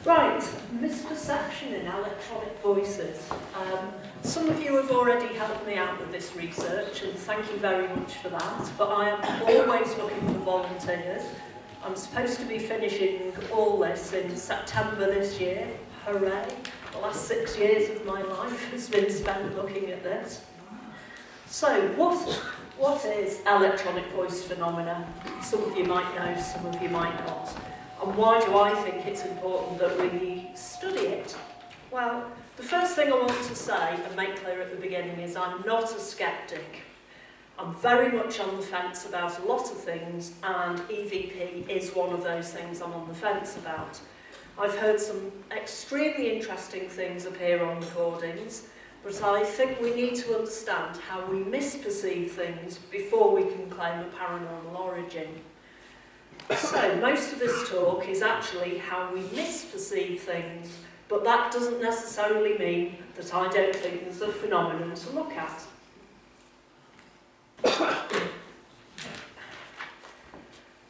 Right, misperception in electronic voices. Some of you have already helped me out with this research, and thank you very much for that, but I am always looking for volunteers. I'm supposed to be finishing all this in September this year. Hooray! The last 6 years of my life has been spent looking at this. So, what is electronic voice phenomena? Some of you might know, some of you might not. And why do I think it's important that we study it? Well, the first thing I want to say and make clear at the beginning is I'm not a skeptic. I'm very much on the fence about a lot of things, and EVP is one of those things I'm on the fence about. I've heard some extremely interesting things appear on recordings, but I think we need to understand how we misperceive things before we can claim a paranormal origin. So, most of this talk is actually how we misperceive things, but that doesn't necessarily mean that I don't think there's a phenomenon to look at.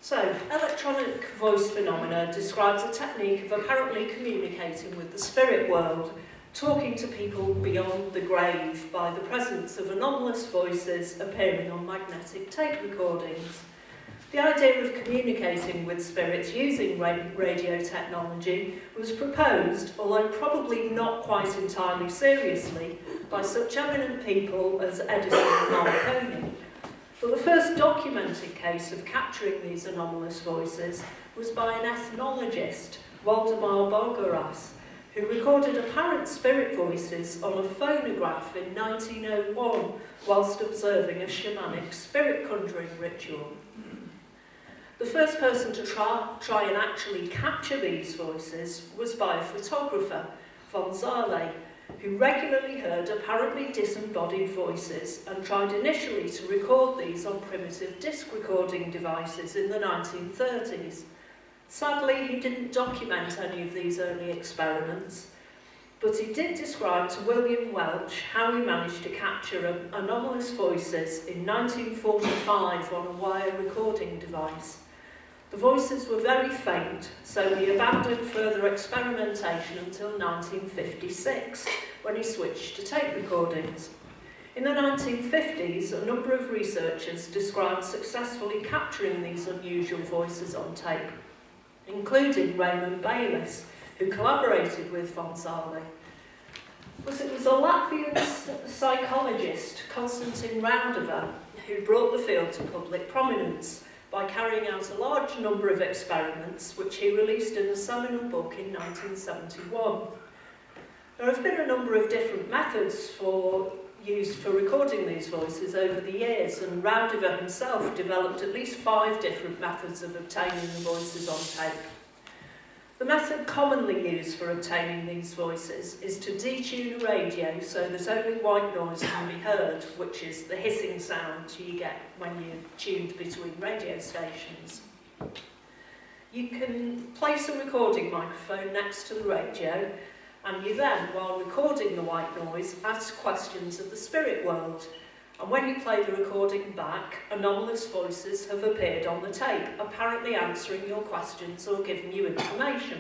So, electronic voice phenomena describes a technique of apparently communicating with the spirit world, talking to people beyond the grave by the presence of anomalous voices appearing on magnetic tape recordings. The idea of communicating with spirits using radio technology was proposed, although probably not quite entirely seriously, by such eminent people as Edison and Marconi. But the first documented case of capturing these anomalous voices was by an ethnologist, Waldemar Bogaras, who recorded apparent spirit voices on a phonograph in 1901 whilst observing a shamanic spirit conjuring ritual. The first person to try and actually capture these voices was by a photographer, von Zale, who regularly heard apparently disembodied voices and tried initially to record these on primitive disc recording devices in the 1930s. Sadly, he didn't document any of these early experiments, but he did describe to William Welch how he managed to capture anomalous voices in 1945 on a wire recording device. The voices were very faint, so he abandoned further experimentation until 1956, when he switched to tape recordings. In the 1950s, a number of researchers described successfully capturing these unusual voices on tape, including Raymond Baylis, who collaborated with von Zale. But it was a Latvian psychologist, Konstantin Raudava, who brought the field to public prominence by carrying out a large number of experiments, which he released in a seminal book in 1971. There have been a number of different methods used for recording these voices over the years, and Raudava himself developed at least 5 different methods of obtaining the voices on tape. The method commonly used for obtaining these voices is to detune a radio so that only white noise can be heard, which is the hissing sound you get when you're tuned between radio stations. You can place a recording microphone next to the radio, and you then, while recording the white noise, ask questions of the spirit world. And when you play the recording back, anomalous voices have appeared on the tape, apparently answering your questions or giving you information.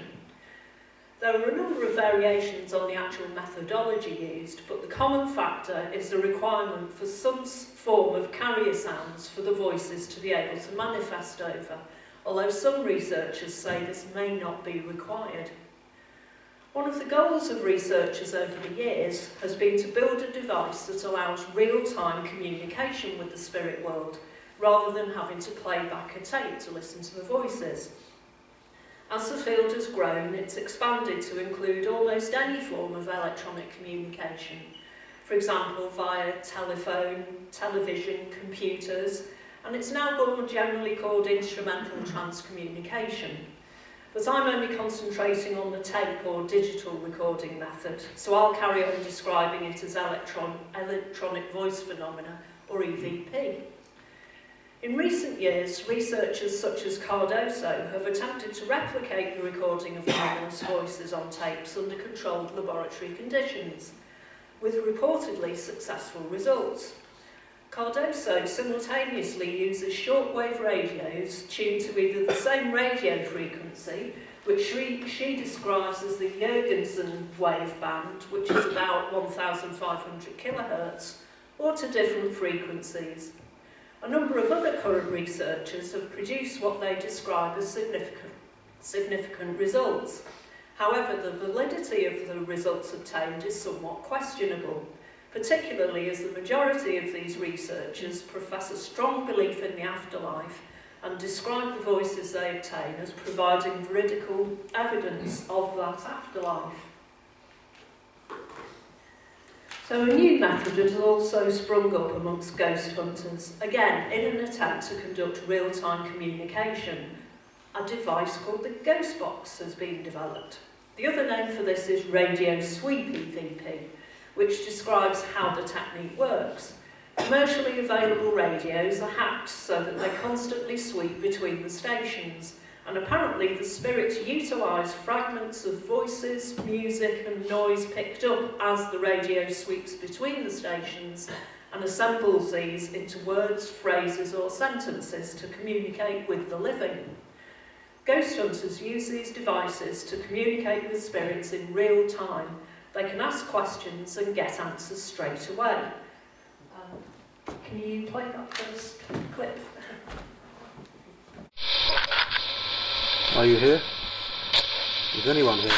There are a number of variations on the actual methodology used, but the common factor is the requirement for some form of carrier sounds for the voices to be able to manifest over, although some researchers say this may not be required. One of the goals of researchers over the years has been to build a device that allows real-time communication with the spirit world, rather than having to play back a tape to listen to the voices. As the field has grown, it's expanded to include almost any form of electronic communication, for example via telephone, television, computers, and it's now more generally called instrumental transcommunication. But I'm only concentrating on the tape or digital recording method, so I'll carry on describing it as electronic voice phenomena, or EVP. In recent years, researchers such as Cardoso have attempted to replicate the recording of anomalous voices on tapes under controlled laboratory conditions, with reportedly successful results. Cardoso simultaneously uses shortwave radios tuned to either the same radio frequency, which she describes as the Jurgensen wave band, which is about 1,500 kilohertz, or to different frequencies. A number of other current researchers have produced what they describe as significant results. However, the validity of the results obtained is somewhat questionable, particularly as the majority of these researchers profess a strong belief in the afterlife and describe the voices they obtain as providing veridical evidence of that afterlife. So a new method has also sprung up amongst ghost hunters, again in an attempt to conduct real-time communication. A device called the ghost box has been developed. The other name for this is radio sweep EVP, which describes how the technique works. Commercially available radios are hacked so that they constantly sweep between the stations, and apparently the spirits utilise fragments of voices, music and noise picked up as the radio sweeps between the stations and assembles these into words, phrases or sentences to communicate with the living. Ghost hunters use these devices to communicate with spirits in real time. They can ask questions and get answers straight away. Can you play that first clip? Are you here? Is anyone here?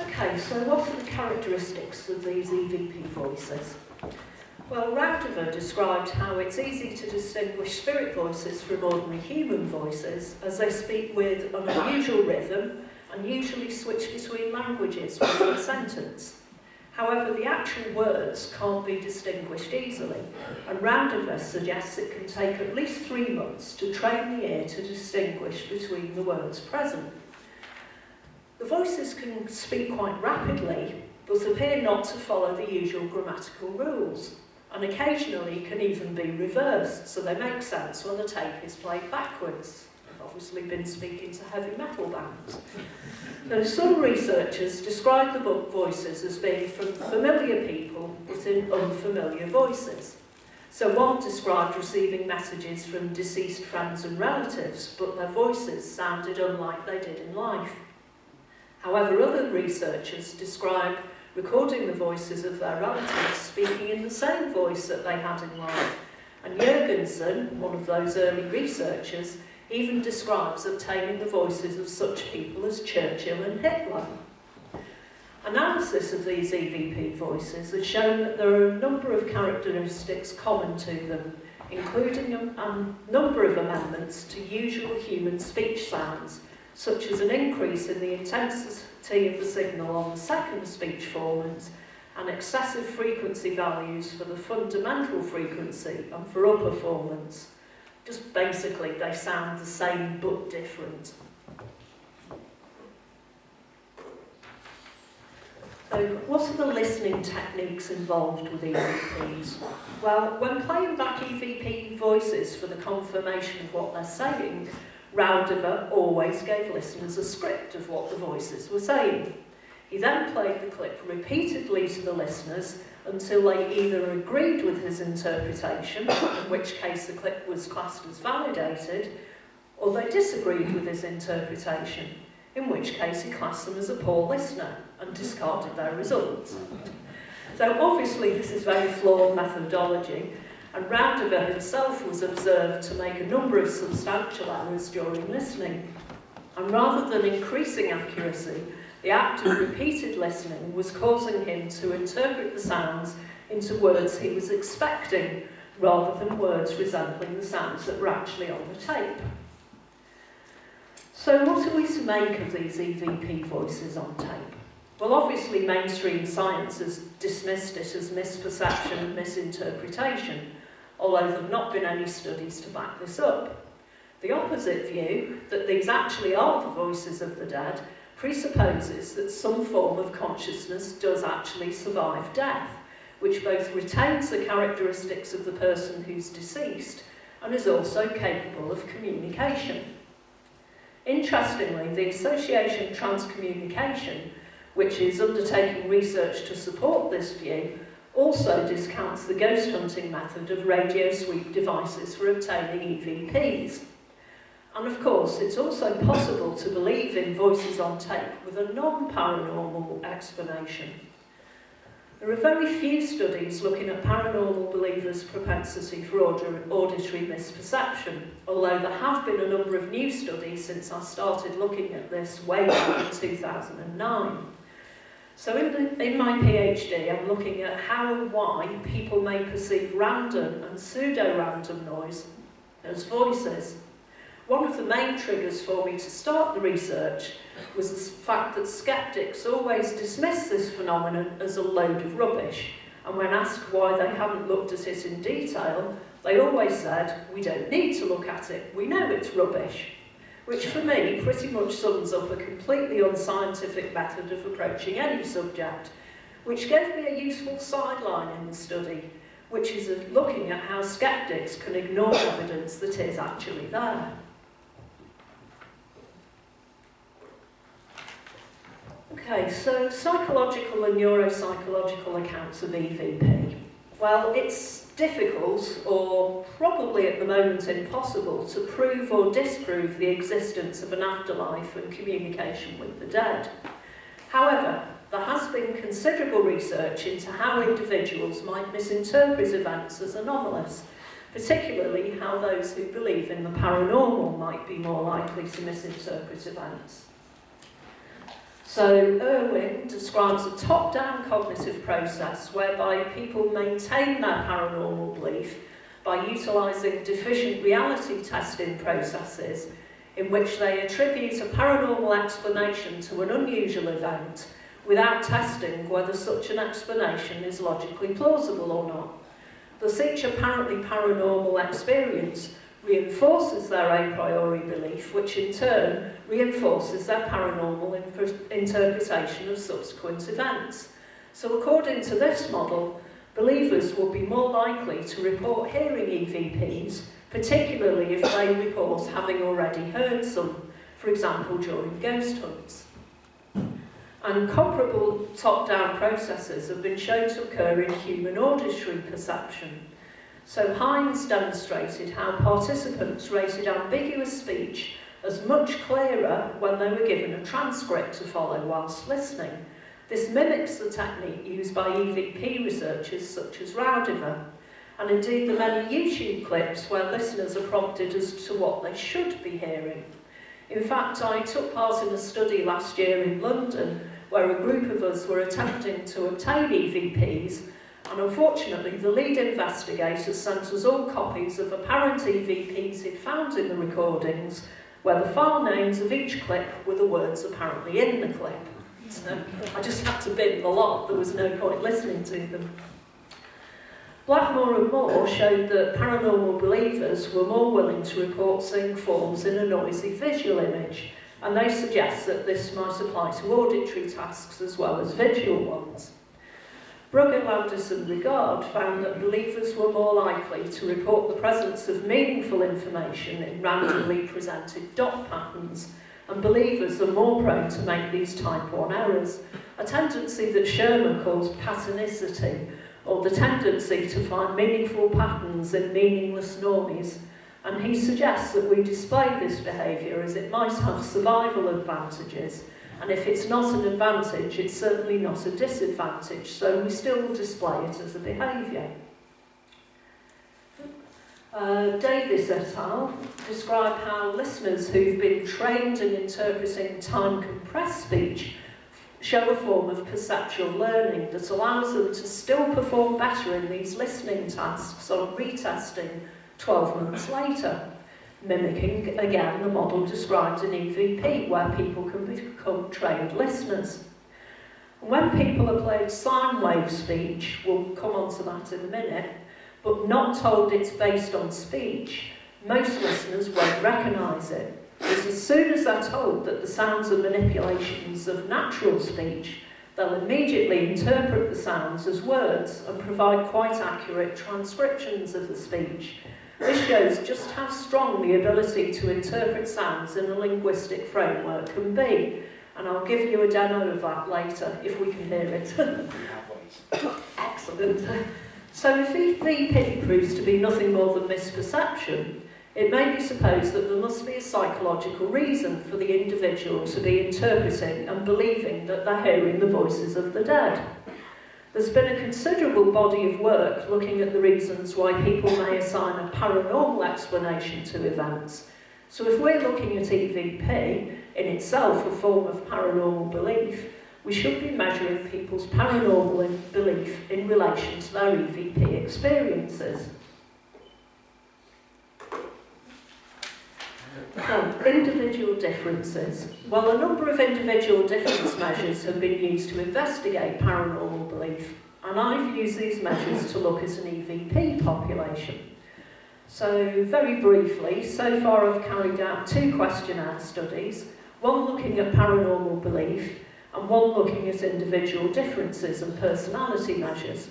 Okay, so what are the characteristics of these EVP voices? Well, Raudiver described how it's easy to distinguish spirit voices from ordinary human voices as they speak with an unusual rhythm and usually switch between languages within a sentence. However, the actual words can't be distinguished easily, and Raudiver suggests it can take at least 3 months to train the ear to distinguish between the words present. The voices can speak quite rapidly, but appear not to follow the usual grammatical rules, and occasionally can even be reversed, so they make sense when the tape is played backwards. I've obviously been speaking to heavy metal bands. Now, some researchers describe the voices as being from familiar people but in unfamiliar voices. So one described receiving messages from deceased friends and relatives, but their voices sounded unlike they did in life. However, other researchers describe recording the voices of their relatives speaking in the same voice that they had in life. And Jurgensen, one of those early researchers, even describes obtaining the voices of such people as Churchill and Hitler. Analysis of these EVP voices has shown that there are a number of characteristics common to them, including a number of amendments to usual human speech sounds, such as an increase in the intensity of the signal on the second speech formants and excessive frequency values for the fundamental frequency and for upper formants. Just basically, they sound the same but different. So, what are the listening techniques involved with EVPs? Well, when playing back EVP voices for the confirmation of what they're saying, Raudiver always gave listeners a script of what the voices were saying. He then played the clip repeatedly to the listeners until they either agreed with his interpretation, in which case the clip was classed as validated, or they disagreed with his interpretation, in which case he classed them as a poor listener and discarded their results. So obviously this is very flawed methodology, and Raudiver himself was observed to make a number of substantial errors during listening. And rather than increasing accuracy, the act of repeated listening was causing him to interpret the sounds into words he was expecting, rather than words resembling the sounds that were actually on the tape. So what are we to make of these EVP voices on tape? Well, obviously mainstream science has dismissed it as misperception and misinterpretation, although there have not been any studies to back this up. The opposite view, that these actually are the voices of the dead, presupposes that some form of consciousness does actually survive death, which both retains the characteristics of the person who's deceased and is also capable of communication. Interestingly, the Association Transcommunication, which is undertaking research to support this view, also discounts the ghost hunting method of radio sweep devices for obtaining EVPs. And of course, it's also possible to believe in voices on tape with a non-paranormal explanation. There are very few studies looking at paranormal believers' propensity for auditory misperception, although there have been a number of new studies since I started looking at this way back in 2009. So in my PhD, I'm looking at how and why people may perceive random and pseudo-random noise as voices. One of the main triggers for me to start the research was the fact that skeptics always dismiss this phenomenon as a load of rubbish, and when asked why they hadn't looked at it in detail, they always said, "We don't need to look at it, we know it's rubbish," which for me pretty much sums up a completely unscientific method of approaching any subject, which gave me a useful sideline in the study, which is looking at how skeptics can ignore evidence that is actually there. Okay, so psychological and neuropsychological accounts of EVP. Well, it's difficult, or probably at the moment impossible, to prove or disprove the existence of an afterlife and communication with the dead. However, there has been considerable research into how individuals might misinterpret events as anomalous, particularly how those who believe in the paranormal might be more likely to misinterpret events. So Irwin describes a top-down cognitive process whereby people maintain their paranormal belief by utilising deficient reality testing processes in which they attribute a paranormal explanation to an unusual event without testing whether such an explanation is logically plausible or not. Thus, each apparently paranormal experience reinforces their a priori belief, which in turn reinforces their paranormal interpretation of subsequent events. So according to this model, believers will be more likely to report hearing EVPs, particularly if they report having already heard some, for example during ghost hunts. And comparable top-down processes have been shown to occur in human auditory perception. So Hines demonstrated how participants rated ambiguous speech as much clearer when they were given a transcript to follow whilst listening. This mimics the technique used by EVP researchers such as Rowdiver, and indeed the many YouTube clips where listeners are prompted as to what they should be hearing. In fact, I took part in a study last year in London where a group of us were attempting to obtain EVPs, and unfortunately the lead investigator sent us all copies of apparent EVPs he'd found in the recordings, where the file names of each clip were the words apparently in the clip. So I just had to bin the lot, there was no point listening to them. Blackmore and Moore showed that paranormal believers were more willing to report seeing forms in a noisy visual image, and they suggest that this might apply to auditory tasks as well as visual ones. Brugger, Landis and Regard found that believers were more likely to report the presence of meaningful information in randomly presented dot patterns, and believers are more prone to make these type 1 errors, a tendency that Sherman calls patternicity, or the tendency to find meaningful patterns in meaningless noise, and he suggests that we display this behaviour as it might have survival advantages, and if it's not an advantage, it's certainly not a disadvantage, so we still display it as a behaviour. Davis et al. Describe how listeners who've been trained in interpreting time-compressed speech show a form of perceptual learning that allows them to still perform better in these listening tasks on retesting 12 months later, mimicking again the model described in EVP, where people can become trained listeners. When people are played sine wave speech, we'll come on to that in a minute, but not told it's based on speech, most listeners won't recognise it. Because as soon as they're told that the sounds are manipulations of natural speech, they'll immediately interpret the sounds as words and provide quite accurate transcriptions of the speech. This shows just how strong the ability to interpret sounds in a linguistic framework can be. And I'll give you a demo of that later, if we can hear it. Excellent. So if EVP proves to be nothing more than misperception, it may be supposed that there must be a psychological reason for the individual to be interpreting and believing that they're hearing the voices of the dead. There's been a considerable body of work looking at the reasons why people may assign a paranormal explanation to events. So if we're looking at EVP, in itself a form of paranormal belief, we should be measuring people's paranormal belief in relation to their EVP experiences. So, individual differences. Well, a number of individual difference measures have been used to investigate paranormal belief, and I've used these measures to look at an EVP population. So, very briefly, so far I've carried out 2 questionnaire studies, one looking at paranormal belief and one looking at individual differences and personality measures.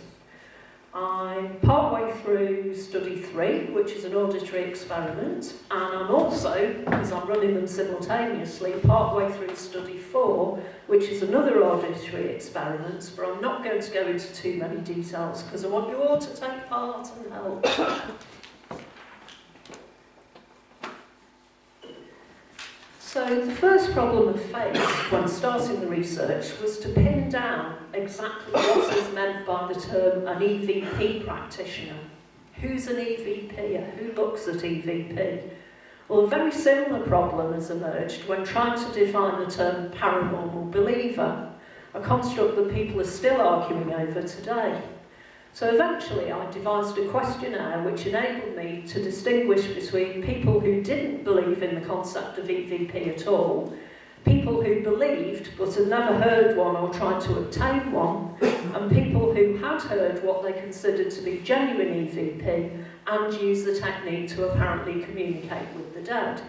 I'm partway through study 3, which is an auditory experiment, and I'm also, because I'm running them simultaneously, partway through study 4, which is another auditory experiment, but I'm not going to go into too many details because I want you all to take part and help. So the first problem I faced when starting the research was to pin down exactly what is meant by the term an EVP practitioner. Who's an EVP? Who looks at EVP? Well, a very similar problem has emerged when trying to define the term paranormal believer, a construct that people are still arguing over today. So eventually I devised a questionnaire which enabled me to distinguish between people who didn't believe in the concept of EVP at all, people who believed but had never heard one or tried to obtain one, and people who had heard what they considered to be genuine EVP and used the technique to apparently communicate with the dead.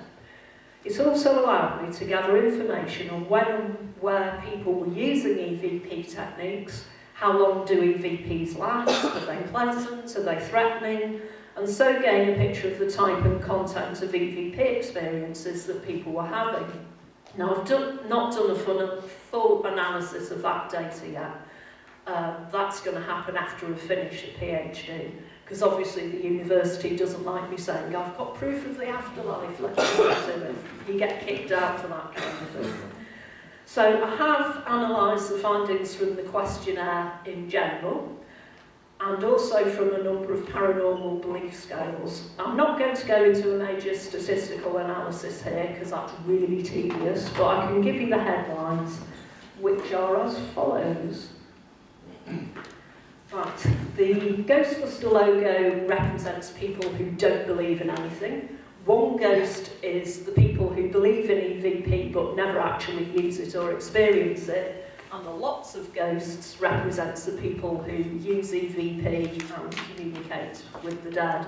It also allowed me to gather information on when and where people were using EVP techniques. How long do EVPs last? Are they pleasant? Are they threatening? And so gain a picture of the type and content of EVP experiences that people were having. Now, I've not done a full analysis of that data yet. That's going to happen after I finish a PhD, because obviously the university doesn't like me saying, I've got proof of the afterlife, let's get to it. You get kicked out for that kind of thing. So I have analysed the findings from the questionnaire in general, and also from a number of paranormal belief scales. I'm not going to go into a major statistical analysis here, because that's really tedious, but I can give you the headlines, which are as follows. Right, the Ghostbuster logo represents people who don't believe in anything. One ghost is the people who believe in EVP but never actually use it or experience it, and the lots of ghosts represents the people who use EVP and communicate with the dead.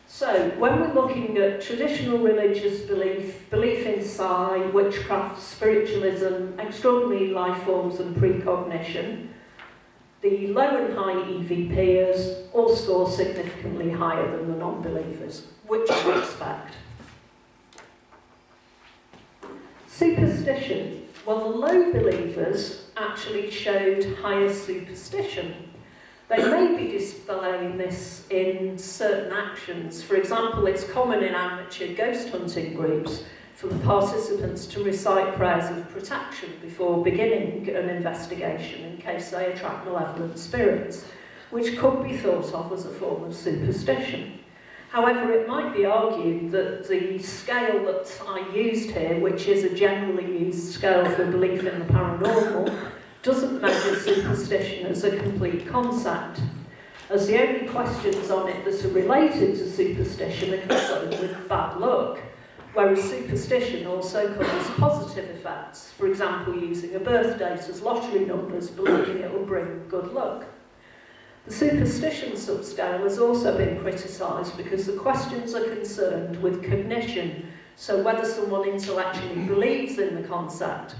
So, when we're looking at traditional religious belief in psi, witchcraft, spiritualism, extraordinary life forms and precognition, the low and high EVPers all score significantly higher than the non-believers, which we expect. Superstition. Well, the low believers actually showed higher superstition. They may be displaying this in certain actions. For example, it's common in amateur ghost hunting groups for the participants to recite prayers of protection before beginning an investigation in case they attract malevolent spirits, which could be thought of as a form of superstition. However, it might be argued that the scale that I used here, which is a generally used scale for belief in the paranormal, doesn't measure superstition as a complete concept, as the only questions on it that are related to superstition are concerned with bad luck, whereas superstition also covers positive effects, for example using a birth date as lottery numbers, believing it will bring good luck. The superstition subscale has also been criticised because the questions are concerned with cognition, so whether someone intellectually believes in the concept,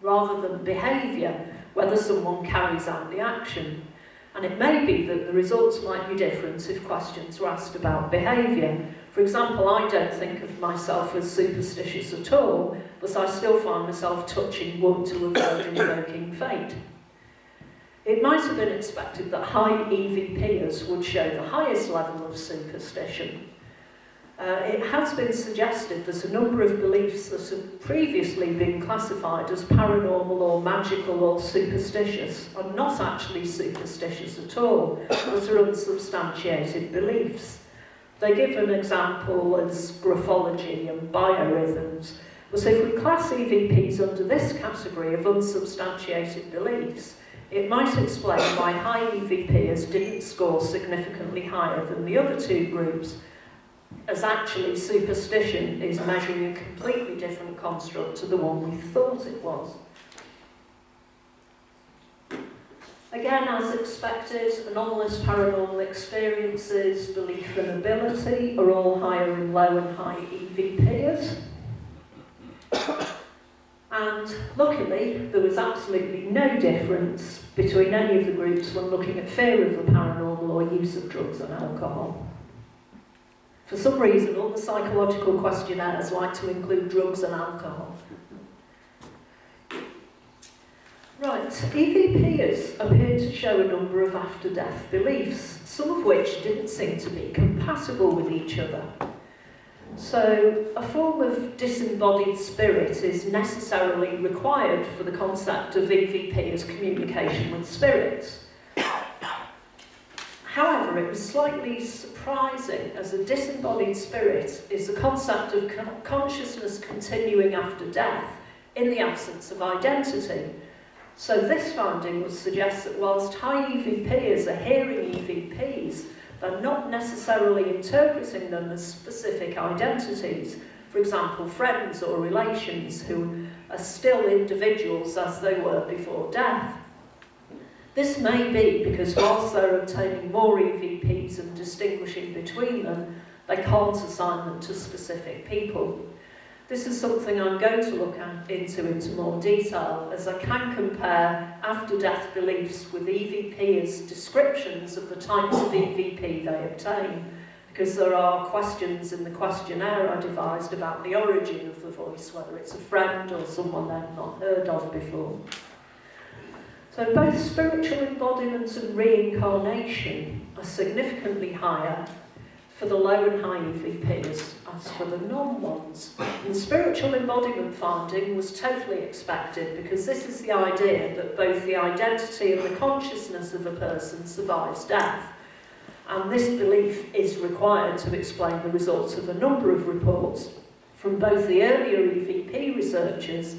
rather than behaviour, whether someone carries out the action. And it may be that the results might be different if questions were asked about behaviour. For example, I don't think of myself as superstitious at all, but I still find myself touching wood to avoid invoking fate. It might have been expected that high-EVPers would show the highest level of superstition. It has been suggested that a number of beliefs that have previously been classified as paranormal or magical or superstitious are not actually superstitious at all, but are unsubstantiated beliefs. They give an example as graphology and biorhythms. But if we class EVPs under this category of unsubstantiated beliefs, it might explain why high EVPers didn't score significantly higher than the other two groups, as actually superstition is measuring a completely different construct to the one we thought it was. Again, as expected, anomalous paranormal experiences, belief and ability are all higher in low and high EVPers. And luckily, there was absolutely no difference between any of the groups when looking at fear of the paranormal or use of drugs and alcohol. For some reason, all the psychological questionnaires like to include drugs and alcohol. Right, EVPers appear to show a number of after-death beliefs, some of which didn't seem to be compatible with each other. So, a form of disembodied spirit is necessarily required for the concept of EVP as communication with spirits. However, it was slightly surprising, as a disembodied spirit is the concept of consciousness continuing after death in the absence of identity. So this finding would suggest that whilst high EVPers are hearing EVPs, they're not necessarily interpreting them as specific identities, for example, friends or relations who are still individuals as they were before death. This may be because whilst they're obtaining more EVPs and distinguishing between them, they can't assign them to specific people. This is something I'm going to look into more detail, as I can compare after-death beliefs with EVPers' descriptions of the types of EVP they obtain, because there are questions in the questionnaire I devised about the origin of the voice, whether it's a friend or someone they've not heard of before. So both spiritual embodiment and reincarnation are significantly higher for the low and high EVPers as for the non-ones. The spiritual embodiment finding was totally expected, because this is the idea that both the identity and the consciousness of a person survives death. And this belief is required to explain the results of a number of reports from both the earlier EVP researchers,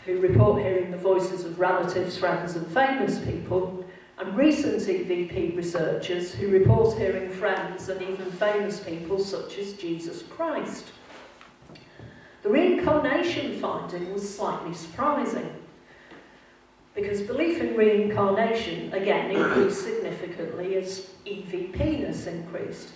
who report hearing the voices of relatives, friends and famous people, and recent EVP researchers who report hearing friends and even famous people such as Jesus Christ. The reincarnation finding was slightly surprising, because belief in reincarnation again increased significantly as EVP-ness increased.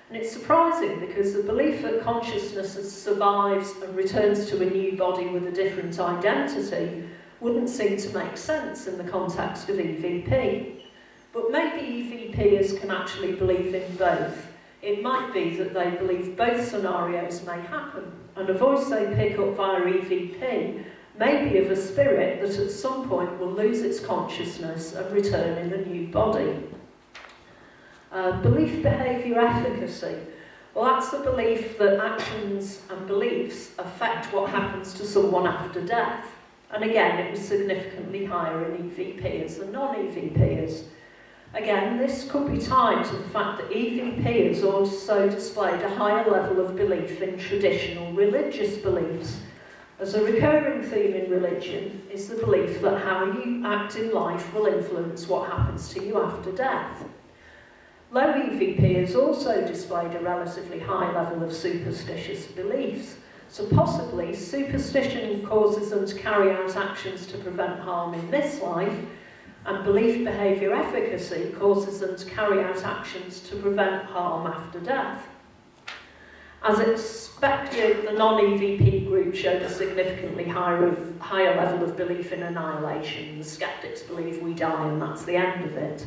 And it's surprising because the belief that consciousness survives and returns to a new body with a different identity wouldn't seem to make sense in the context of EVP. But maybe EVPers can actually believe in both. It might be that they believe both scenarios may happen, and a voice they pick up via EVP may be of a spirit that at some point will lose its consciousness and return in a new body. Belief behaviour efficacy. Well, that's the belief that actions and beliefs affect what happens to someone after death. And again, it was significantly higher in EVPers than non-EVPers. Again, this could be tied to the fact that EVPers also displayed a higher level of belief in traditional religious beliefs, as a recurring theme in religion is the belief that how you act in life will influence what happens to you after death. Low EVPers also displayed a relatively high level of superstitious beliefs, so possibly superstition causes them to carry out actions to prevent harm in this life, and belief behaviour efficacy causes them to carry out actions to prevent harm after death. As expected, the non-EVP group showed a significantly higher level of belief in annihilation. The skeptics believe we die and that's the end of it.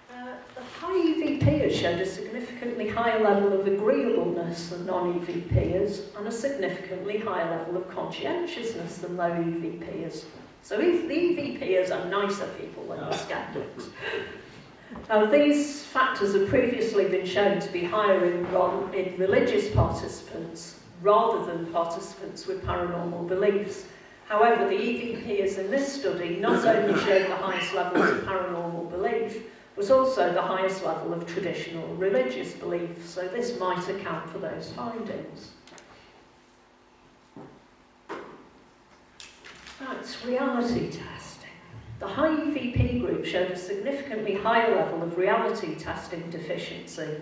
The high-EVPers showed a significantly higher level of agreeableness than non-EVPers and a significantly higher level of conscientiousness than low-EVPers. So the EVPers are nicer people than the skeptics. Now, these factors have previously been shown to be higher in religious participants rather than participants with paranormal beliefs. However, the EVPers in this study not only showed the highest levels of paranormal belief, but also the highest level of traditional religious belief, so this might account for those findings. Right, reality testing. The high EVP group showed a significantly higher level of reality testing deficiency,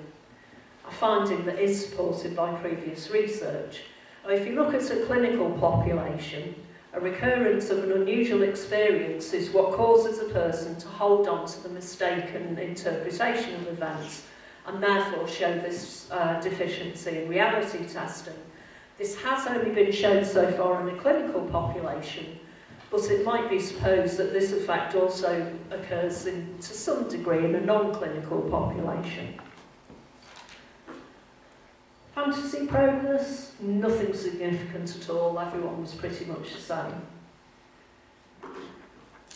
a finding that is supported by previous research. Now, if you look at a clinical population, a recurrence of an unusual experience is what causes a person to hold on to the mistaken interpretation of events and therefore show this deficiency in reality testing. This has only been shown so far in a clinical population, but it might be supposed that this effect also occurs to some degree in a non-clinical population. Fantasy proneness, nothing significant at all, everyone was pretty much the same.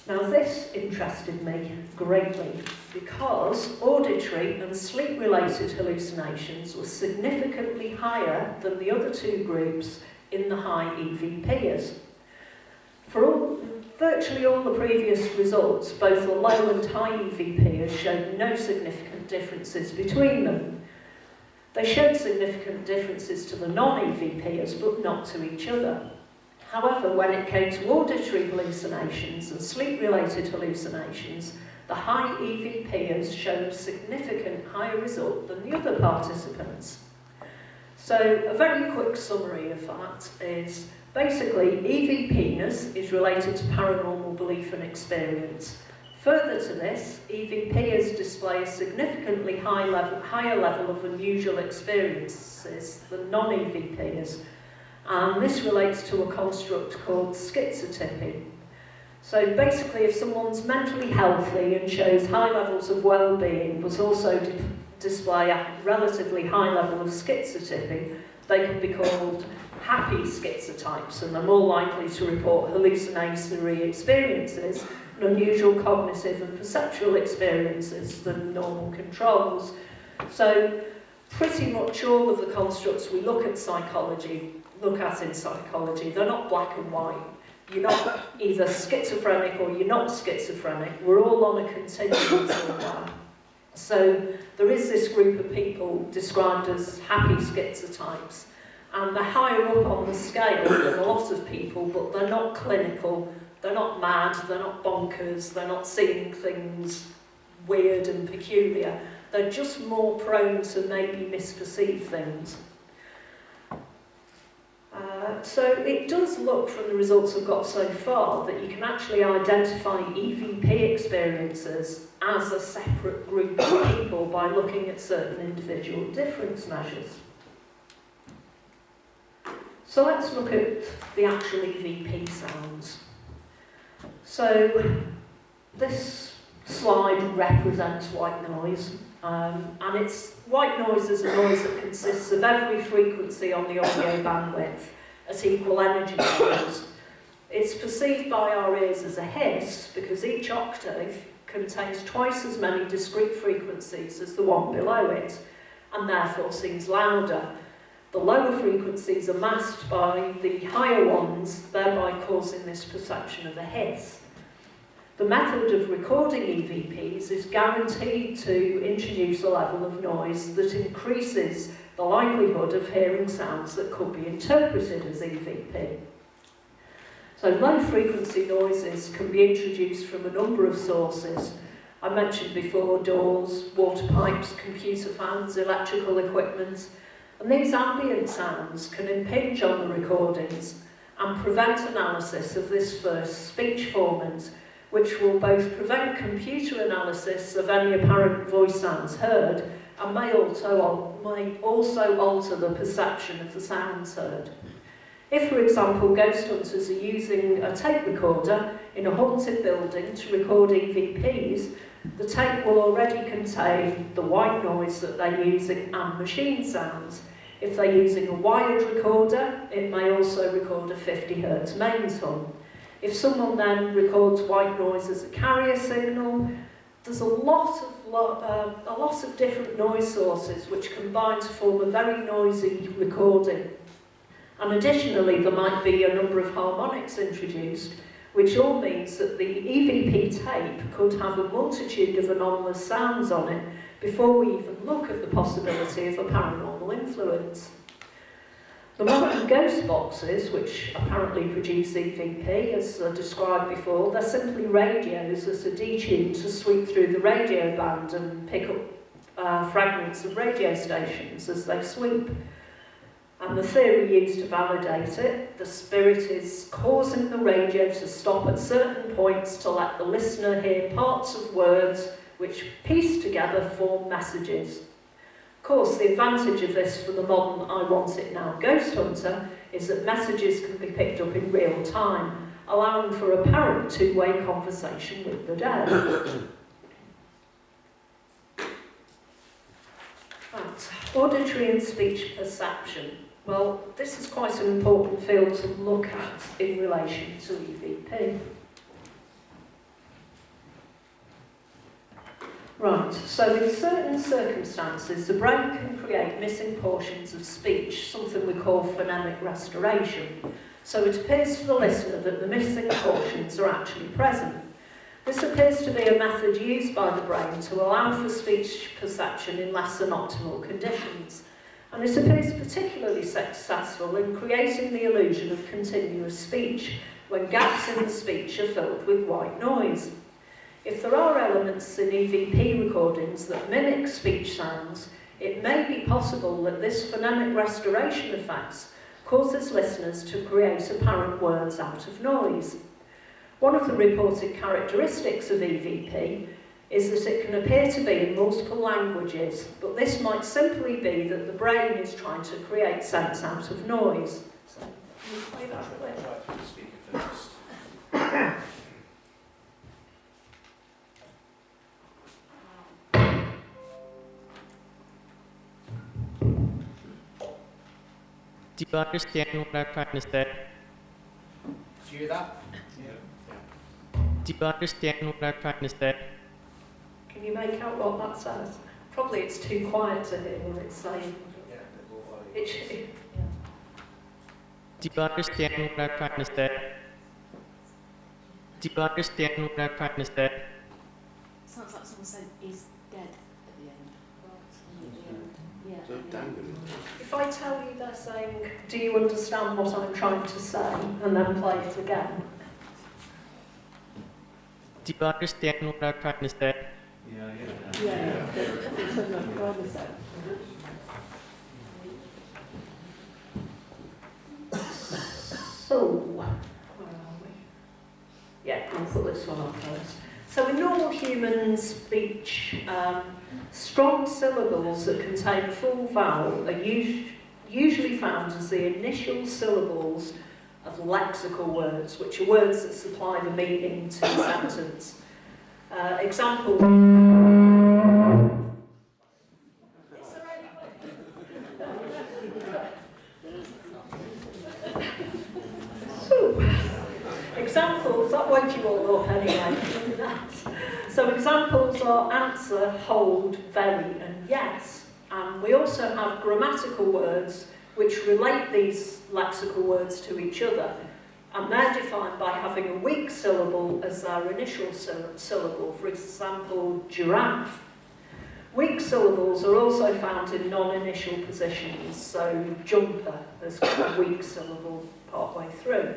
Now this interested me greatly because auditory and sleep-related hallucinations were significantly higher than the other two groups in the high EVPers. For virtually all the previous results, both the low and high EVPers showed no significant differences between them. They showed significant differences to the non-EVPers, but not to each other. However, when it came to auditory hallucinations and sleep-related hallucinations, the high EVPers showed a significant higher result than the other participants. So, a very quick summary of that is, basically, EVPness is related to paranormal belief and experience. Further to this, EVPers display a significantly higher level of unusual experiences than non-EVPers, and this relates to a construct called schizotypy. So basically, if someone's mentally healthy and shows high levels of well-being, but also display a relatively high level of schizotypy, they can be called happy schizotypes, and they're more likely to report hallucinatory experiences and unusual cognitive and perceptual experiences than normal controls. So pretty much all of the constructs we look at in psychology, they're not black and white. You're not either schizophrenic or you're not schizophrenic. We're all on a continuum somewhere. So there is this group of people described as happy schizotypes, and they're higher up on the scale than a lot of people, but they're not clinical, they're not mad, they're not bonkers, they're not seeing things weird and peculiar. They're just more prone to maybe misperceive things. So it does look from the results we've got so far that you can actually identify EVP experiences as a separate group of people by looking at certain individual difference measures. So let's look at the actual EVP sounds. So this slide represents white noise, and white noise is a noise that consists of every frequency on the audio bandwidth at equal energy levels. It's perceived by our ears as a hiss because each octave contains twice as many discrete frequencies as the one below it, and therefore seems louder. The lower frequencies are masked by the higher ones, thereby causing this perception of a hiss. The method of recording EVPs is guaranteed to introduce a level of noise that increases the likelihood of hearing sounds that could be interpreted as EVP. So low frequency noises can be introduced from a number of sources. I mentioned before doors, water pipes, computer fans, electrical equipment, and these ambient sounds can impinge on the recordings and prevent analysis of this first speech formant, which will both prevent computer analysis of any apparent voice sounds heard and may also alter the perception of the sounds heard. If, for example, ghost hunters are using a tape recorder in a haunted building to record EVPs, the tape will already contain the white noise that they're using and machine sounds. If they're using a wired recorder, it may also record a 50 Hz mains hum. If someone then records white noise as a carrier signal, there's a lot of different noise sources which combine to form a very noisy recording. And additionally, there might be a number of harmonics introduced, which all means that the EVP tape could have a multitude of anomalous sounds on it before we even look at the possibility of a paranormal influence. The modern ghost boxes, which apparently produce EVP, as described before, they're simply radios that are detuned to sweep through the radio band and pick up fragments of radio stations as they sweep. And the theory used to validate it, the spirit is causing the radio to stop at certain points to let the listener hear parts of words which pieced together form messages. Of course, the advantage of this for the modern I want it now ghost hunter is that messages can be picked up in real time, allowing for apparent two-way conversation with the dead. Right. Auditory and speech perception. Well, this is quite an important field to look at in relation to EVP. Right, so in certain circumstances, the brain can create missing portions of speech, something we call phonemic restoration. So it appears to the listener that the missing portions are actually present. This appears to be a method used by the brain to allow for speech perception in less than optimal conditions. And it appears particularly successful in creating the illusion of continuous speech when gaps in the speech are filled with white noise. If there are elements in EVP recordings that mimic speech sounds, it may be possible that this phonemic restoration effect causes listeners to create apparent words out of noise. One of the reported characteristics of EVP is that it can appear to be in multiple languages, but this might simply be that the brain is trying to create sense out of noise. So, can you play that clip? Do you understand what I'm trying to say? Do you hear that? Yeah. Do you understand what I'm trying to say? Can you make out what that says? Probably it's too quiet to hear what it's saying. It should, yeah. Do you understand what I'm trying to say? Do you understand what I'm trying to say? Sounds like someone said he's dead at the end. Yeah. If I tell you they're saying, do you understand what I'm trying to say, and then play it again? Do you understand what I'm trying to say? Yeah. So, where are we? Yeah, I'll put this one on first. So in normal human speech, strong syllables that contain full vowel are usually found as the initial syllables of lexical words, which are words that supply the meaning to a sentence. Example. Examples, that woke you all up anyway. So examples are answer, hold, very and yes. And we also have grammatical words which relate these lexical words to each other. And they're defined by having a weak syllable as their initial syllable, for example, giraffe. Weak syllables are also found in non-initial positions, so jumper has got a weak syllable partway through.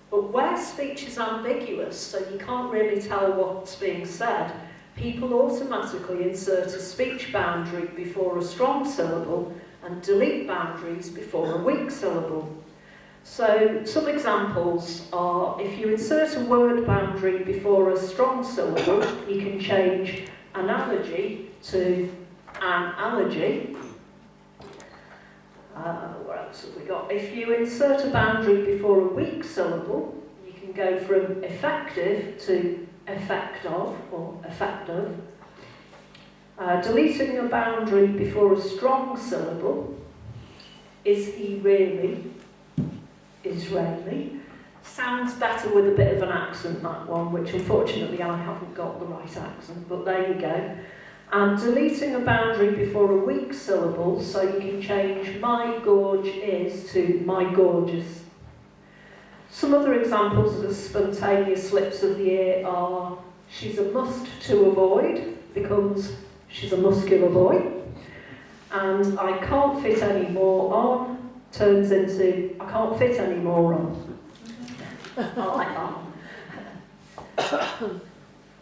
But where speech is ambiguous, so you can't really tell what's being said, people automatically insert a speech boundary before a strong syllable and delete boundaries before a weak syllable. So some examples are, if you insert a word boundary before a strong syllable, you can change analogy to an allergy. What else have we got? If you insert a boundary before a weak syllable, you can go from effective to effect of or effective. Deleting a boundary before a strong syllable, is he really Israeli? Sounds better with a bit of an accent, that one, which unfortunately I haven't got the right accent, but there you go. And deleting a boundary before a weak syllable, so you can change my gorge is to my gorgeous. Some other examples of spontaneous slips of the ear are, she's a must to avoid, becomes she's a muscular boy. And I can't fit any more on, turns into I can't fit any more on. I like that.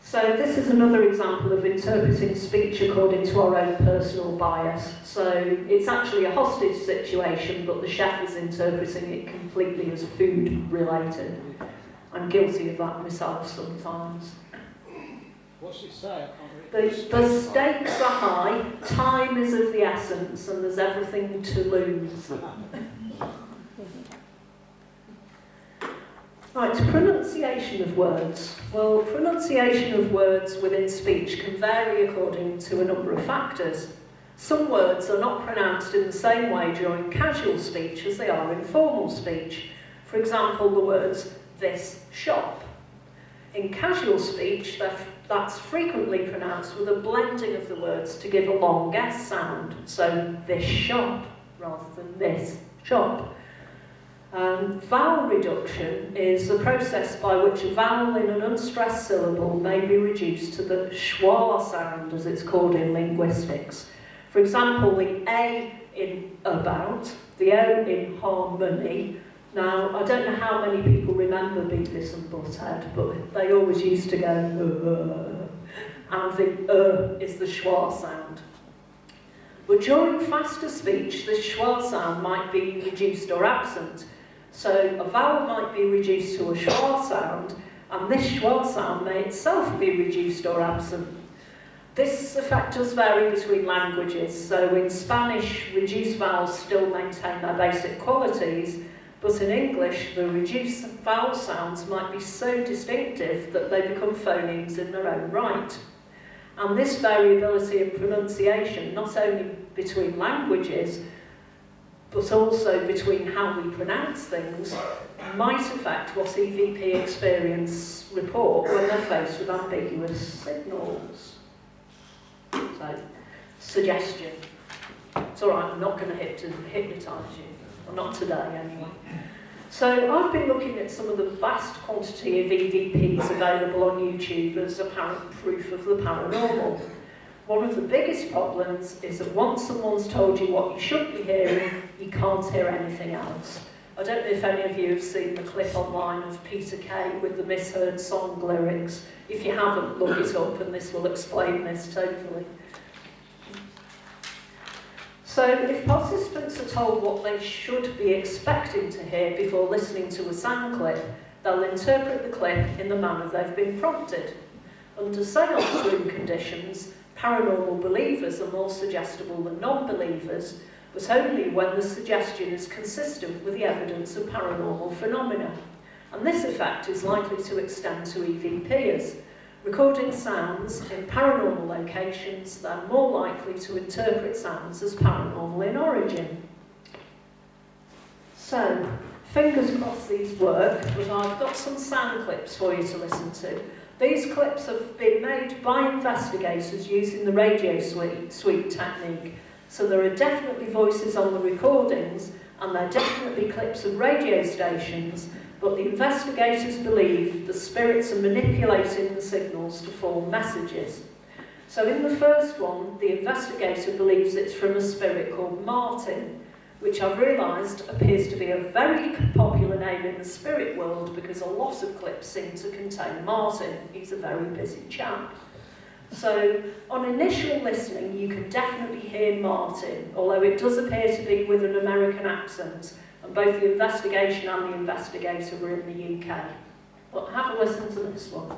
So this is another example of interpreting speech according to our own personal bias. So it's actually a hostage situation, but the chef is interpreting it completely as food related. I'm guilty of that myself sometimes. What's it say? I can't read. The stakes are high, time is of the essence, and there's everything to lose. Right, pronunciation of words. Well, pronunciation of words within speech can vary according to a number of factors. Some words are not pronounced in the same way during casual speech as they are in formal speech. For example, the words this shop. In casual speech, that's frequently pronounced with a blending of the words to give a long S sound. So this shop rather than this shop. Vowel reduction is the process by which a vowel in an unstressed syllable may be reduced to the schwa sound, as it's called in linguistics. For example, the A in about, the O in harmony. Now, I don't know how many people remember Beavis and Butthead, but they always used to go, and the is the schwa sound. But during faster speech, the schwa sound might be reduced or absent. So a vowel might be reduced to a schwa sound, and this schwa sound may itself be reduced or absent. This effect does vary between languages, so in Spanish, reduced vowels still maintain their basic qualities, but in English, the reduced vowel sounds might be so distinctive that they become phonemes in their own right. And this variability in pronunciation, not only between languages, but also between how we pronounce things, might affect what EVP experience report when they're faced with ambiguous signals. So, suggestion. It's all right, I'm not going to hypnotise you. Well, not today, anyway. So, I've been looking at some of the vast quantity of EVPs available on YouTube as apparent proof of the paranormal. One of the biggest problems is that once someone's told you what you should be hearing, you can't hear anything else. I don't know if any of you have seen the clip online of Peter Kay with the misheard song lyrics. If you haven't, look it up and this will explain this totally. So if participants are told what they should be expecting to hear before listening to a sound clip, they'll interpret the clip in the manner they've been prompted. Under seance room conditions, paranormal believers are more suggestible than non-believers, but only when the suggestion is consistent with the evidence of paranormal phenomena. And this effect is likely to extend to EVPers. Recording sounds in paranormal locations, they're more likely to interpret sounds as paranormal in origin. So, fingers crossed these work, but I've got some sound clips for you to listen to. These clips have been made by investigators using the radio sweep technique. So there are definitely voices on the recordings, and they're definitely clips of radio stations, but the investigators believe the spirits are manipulating the signals to form messages. So in the first one, the investigator believes it's from a spirit called Martin, which I've realised appears to be a very popular name in the spirit world because a lot of clips seem to contain Martin. He's a very busy chap. So on initial listening, you can definitely hear Martin, although it does appear to be with an American accent, and both the investigation and the investigator were in the UK. But have a listen to this one.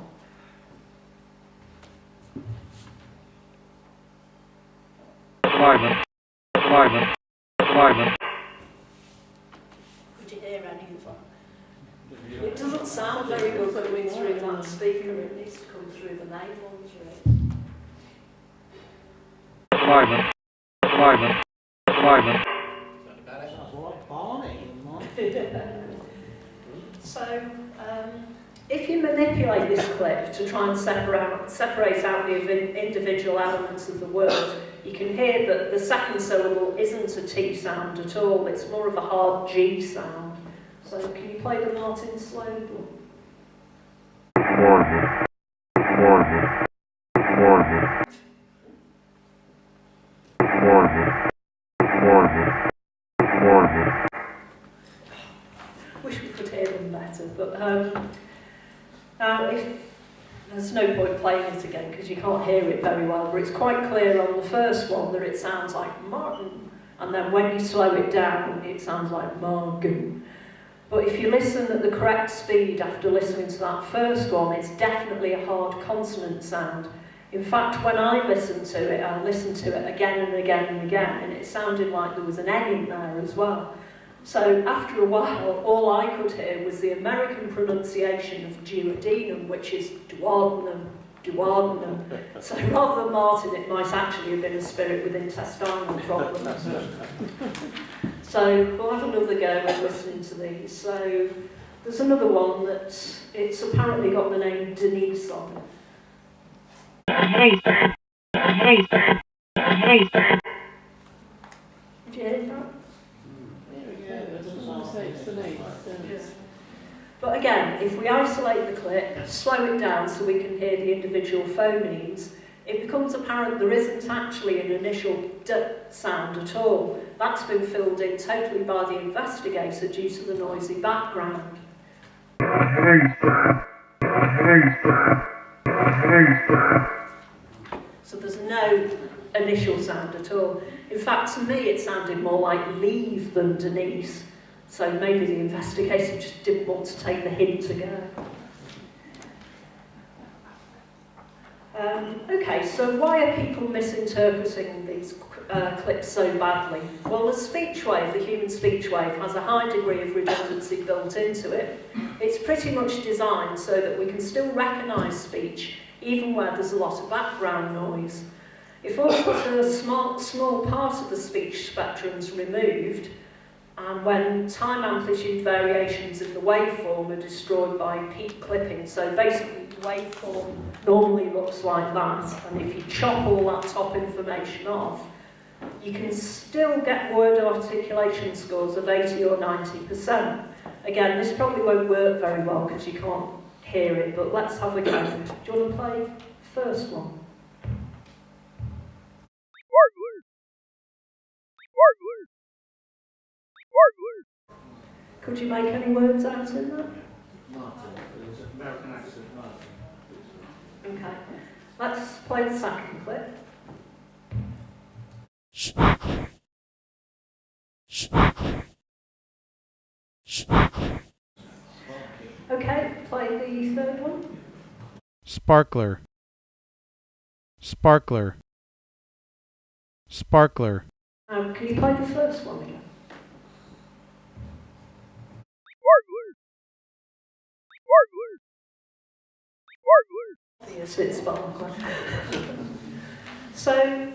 Could you hear any of that? It doesn't sound very good coming through that speaker. It needs to come through the main ones, really. So, if you manipulate this clip to try and separate out the individual elements of the word, you can hear that the second syllable isn't a T sound at all, it's more of a hard G sound. So can you play the Martin slowly? Wish we could hear them better, but now there's no point playing it again because you can't hear it very well, but it's quite clear on the first one that it sounds like Martin, and then when you slow it down it sounds like Margoo. But if you listen at the correct speed after listening to that first one, it's definitely a hard consonant sound. In fact, when I listened to it, I listened to it again and again and again, and it sounded like there was an N in there as well. So after a while, all I could hear was the American pronunciation of duodenum, which is duodenum, duodenum. So rather than Martin, it might actually have been a spirit with intestinal problems. So we'll have another go at listening to these. So there's another one that it's apparently got the name Denise on it. Did you hear that? But again, if we isolate the clip, slow it down so we can hear the individual phonemes, it becomes apparent there isn't actually an initial D sound at all. That's been filled in totally by the investigator due to the noisy background. So there's no initial sound at all. In fact, to me, it sounded more like leave than Denise. So maybe the investigator just didn't want to take the hint to go. Okay, so why are people misinterpreting these clips so badly? Well, the speech wave, the human speech wave, has a high degree of redundancy built into it. It's pretty much designed so that we can still recognise speech, even where there's a lot of background noise. If all but a small part of the speech spectrum is removed, and when time amplitude variations in the waveform are destroyed by peak clipping, so basically the waveform normally looks like that, and if you chop all that top information off, you can still get word articulation scores of 80 or 90%. Again, this probably won't work very well because you can't hear it, but let's have a go. Do you want to play the first one? Could you make any words out in that? Martin, it's an American accent, Martin. Okay, let's play the second clip. Okay, play the third one. Sparkler. Sparkler. Sparkler. Can you play the first one again? Yes, it's sparkler. So,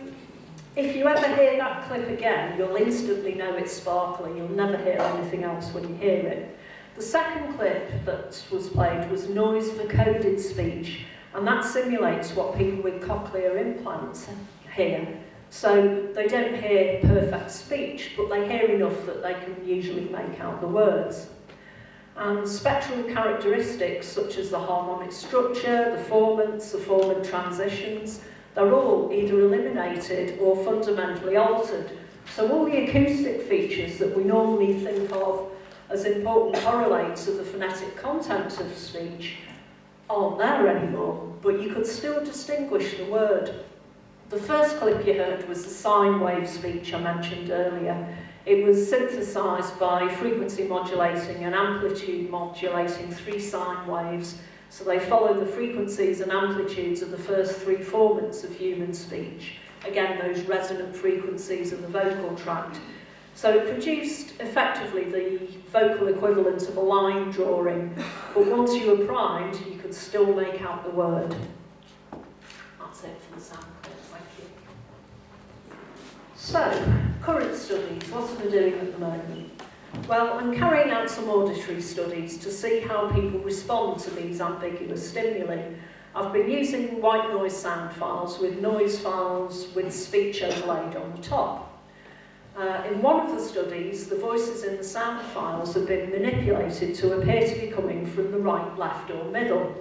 if you ever hear that clip again, you'll instantly know it's sparkling. You'll never hear anything else when you hear it. The second clip that was played was noise for coded speech, and that simulates what people with cochlear implants hear. So they don't hear perfect speech, but they hear enough that they can usually make out the words. And spectral characteristics such as the harmonic structure, the formants, the formant transitions, they're all either eliminated or fundamentally altered. So all the acoustic features that we normally think of as important correlates of the phonetic content of speech aren't there anymore, but you could still distinguish the word. The first clip you heard was the sine wave speech I mentioned earlier. It was synthesised by frequency modulating and amplitude modulating 3 sine waves, so they follow the frequencies and amplitudes of the first 3 formants of human speech. Again, those resonant frequencies of the vocal tract. So it produced effectively the vocal equivalent of a line drawing, but once you were primed, you could still make out the word. That's it for the sound clip, thank you. So, current studies, what am I doing at the moment? Well, I'm carrying out some auditory studies to see how people respond to these ambiguous stimuli. I've been using white noise sound files with noise files with speech overlaid on the top. In one of the studies, the voices in the sound files have been manipulated to appear to be coming from the right, left or middle.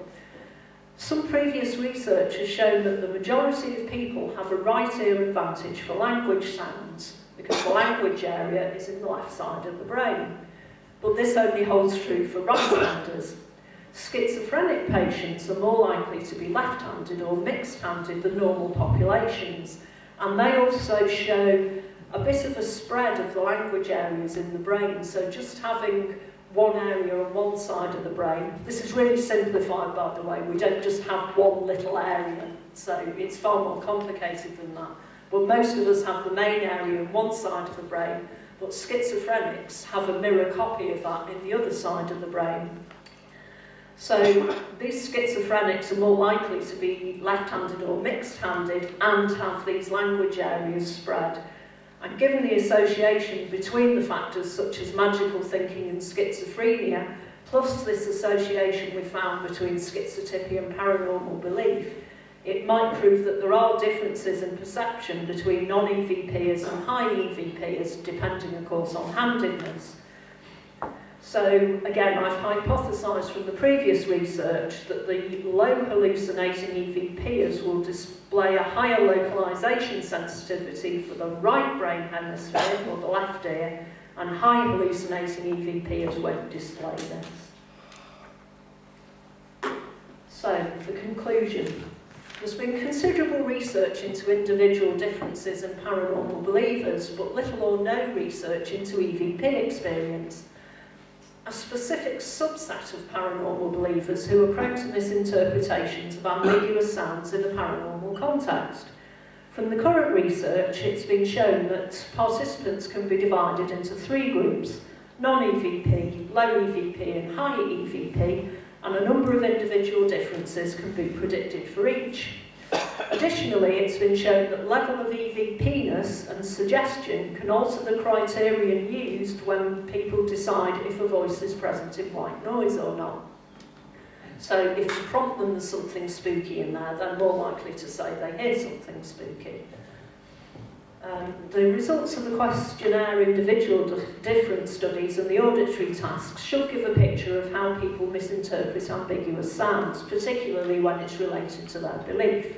Some previous research has shown that the majority of people have a right ear advantage for language sounds because the language area is in the left side of the brain. But this only holds true for right-handers. Schizophrenic patients are more likely to be left-handed or mixed-handed than normal populations, and they also show a bit of a spread of the language areas in the brain, so just having one area on one side of the brain, this is really simplified by the way, we don't just have one little area, so it's far more complicated than that. But most of us have the main area on one side of the brain, but schizophrenics have a mirror copy of that in the other side of the brain. So these schizophrenics are more likely to be left-handed or mixed-handed and have these language areas spread. And given the association between the factors such as magical thinking and schizophrenia, plus this association we found between schizotypy and paranormal belief, it might prove that there are differences in perception between non-EVPers and high-EVPers, depending of course on handedness. So again, I've hypothesised from the previous research that the low hallucinating EVPers will display a higher localisation sensitivity for the right brain hemisphere, or the left ear, and high hallucinating EVPers won't display this. So, the conclusion. There's been considerable research into individual differences in paranormal believers, but little or no research into EVP experience. A specific subset of paranormal believers who are prone to misinterpretations of ambiguous sounds in a paranormal context. From the current research, it's been shown that participants can be divided into 3 groups: non-EVP, low EVP and high EVP, and a number of individual differences can be predicted for each. Additionally, it's been shown that level of EVP-ness and suggestion can alter the criterion used when people decide if a voice is present in white noise or not. So if you prompt them there's something spooky in there, they're more likely to say they hear something spooky. The results of the questionnaire individual difference studies and the auditory tasks should give a picture of how people misinterpret ambiguous sounds, particularly when it's related to their belief.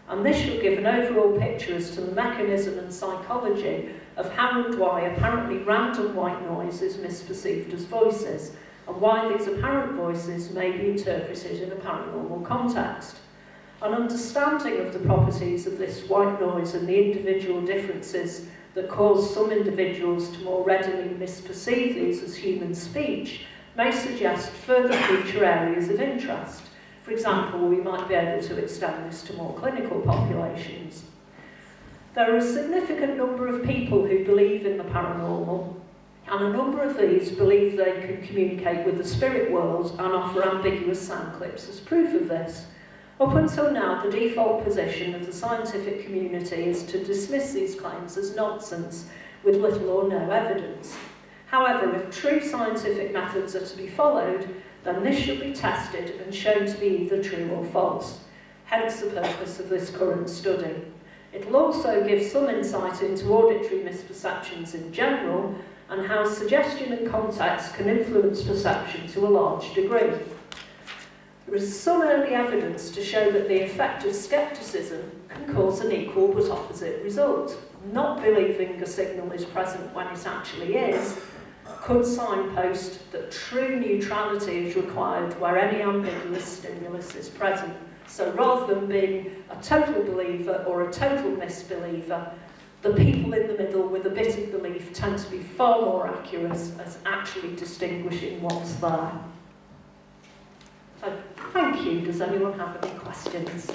And this should give an overall picture as to the mechanism and psychology of how and why apparently random white noise is misperceived as voices, and why these apparent voices may be interpreted in a paranormal context. An understanding of the properties of this white noise and the individual differences that cause some individuals to more readily misperceive these as human speech may suggest further future areas of interest. For example, we might be able to extend this to more clinical populations. There are a significant number of people who believe in the paranormal, and a number of these believe they can communicate with the spirit world and offer ambiguous sound clips as proof of this. Up until now, the default position of the scientific community is to dismiss these claims as nonsense, with little or no evidence. However, if true scientific methods are to be followed, then this should be tested and shown to be either true or false, hence the purpose of this current study. It will also give some insight into auditory misperceptions in general and how suggestion and context can influence perception to a large degree. There is some early evidence to show that the effect of scepticism can cause an equal but opposite result. Not believing a signal is present when it actually is could signpost that true neutrality is required where any ambiguous stimulus is present. So rather than being a total believer or a total misbeliever, The people in the middle with a bit of belief tend to be far more accurate at actually distinguishing what's there. So, thank you. Does anyone have any questions?